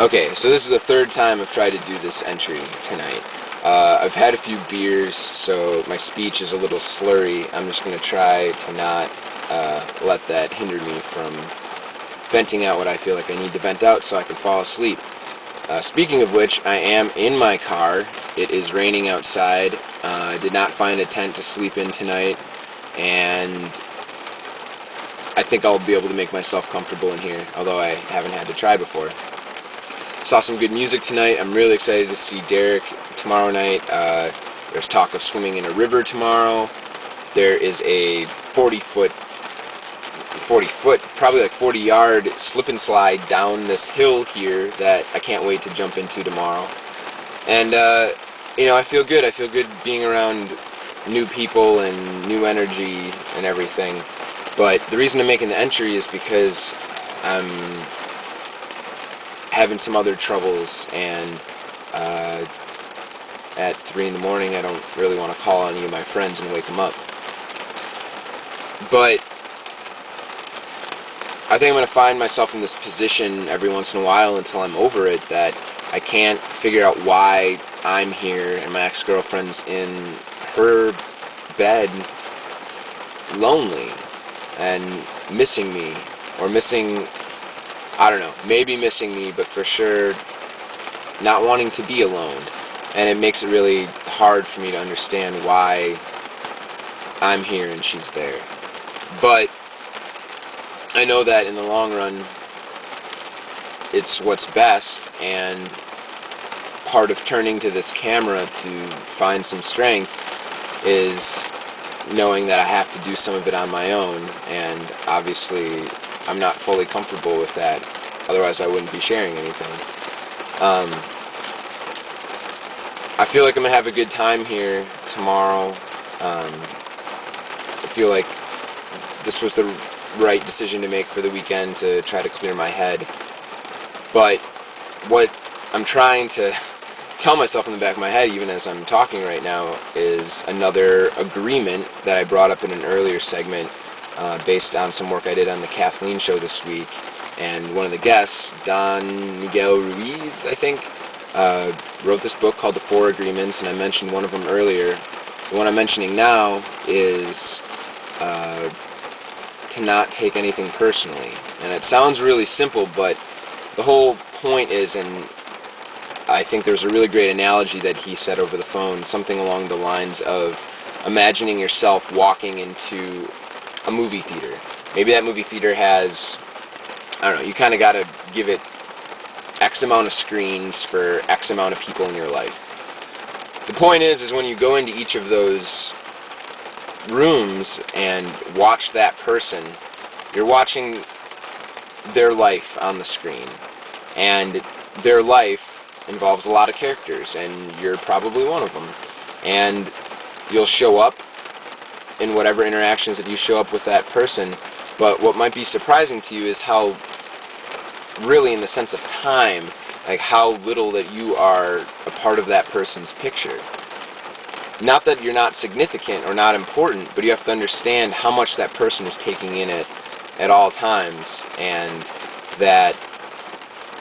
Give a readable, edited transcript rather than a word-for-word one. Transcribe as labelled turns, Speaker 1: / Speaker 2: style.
Speaker 1: Okay, so this is the third time I've tried to do this entry tonight. I've had a few beers, so my speech is a little slurry. I'm just going to try to not let that hinder me from venting out what I feel like I need to vent out so I can fall asleep. Speaking of which, I am in my car. It is raining outside. I did not find a tent to sleep in tonight, and I think I'll be able to make myself comfortable in here, although I haven't had to try before. Saw some good music tonight. I'm really excited to see Derek tomorrow night. There's talk of swimming in a river tomorrow. There is a 40 foot, probably like 40-yard slip and slide down this hill here that I can't wait to jump into tomorrow. And, I feel good. I feel good being around new people and new energy and everything. But the reason I'm making the entry is because I'm having some other troubles, and at 3 in the morning I don't really want to call any of my friends and wake them up. But I think I'm going to find myself in this position every once in a while until I'm over it, that I can't figure out why I'm here and my ex-girlfriend's in her bed lonely and missing me, or missing, I don't know, maybe missing me, but for sure not wanting to be alone. And it makes it really hard for me to understand why I'm here and she's there. But I know that in the long run, it's what's best, and part of turning to this camera to find some strength is knowing that I have to do some of it on my own, and obviously I'm not fully comfortable with that, otherwise I wouldn't be sharing anything. I feel like I'm going to have a good time here tomorrow. I feel like this was the right decision to make for the weekend, to try to clear my head. But what I'm trying to tell myself in the back of my head, even as I'm talking right now, is another agreement that I brought up in an earlier segment, based on some work I did on the Kathleen show this week. And one of the guests, Don Miguel Ruiz, I think, wrote this book called The Four Agreements, and I mentioned one of them earlier. The one I'm mentioning now is to not take anything personally. And it sounds really simple, but the whole point is, and I think there's a really great analogy that he said over the phone, something along the lines of imagining yourself walking into a movie theater. Maybe that movie theater has, I don't know, you kind of got to give it X amount of screens for X amount of people in your life. The point is when you go into each of those rooms and watch that person, you're watching their life on the screen. And their life involves a lot of characters, and you're probably one of them. And you'll show up in whatever interactions that you show up with that person, but what might be surprising to you is how, really in the sense of time, like how little that you are a part of that person's picture. Not that you're not significant or not important, but you have to understand how much that person is taking in it at all times, and that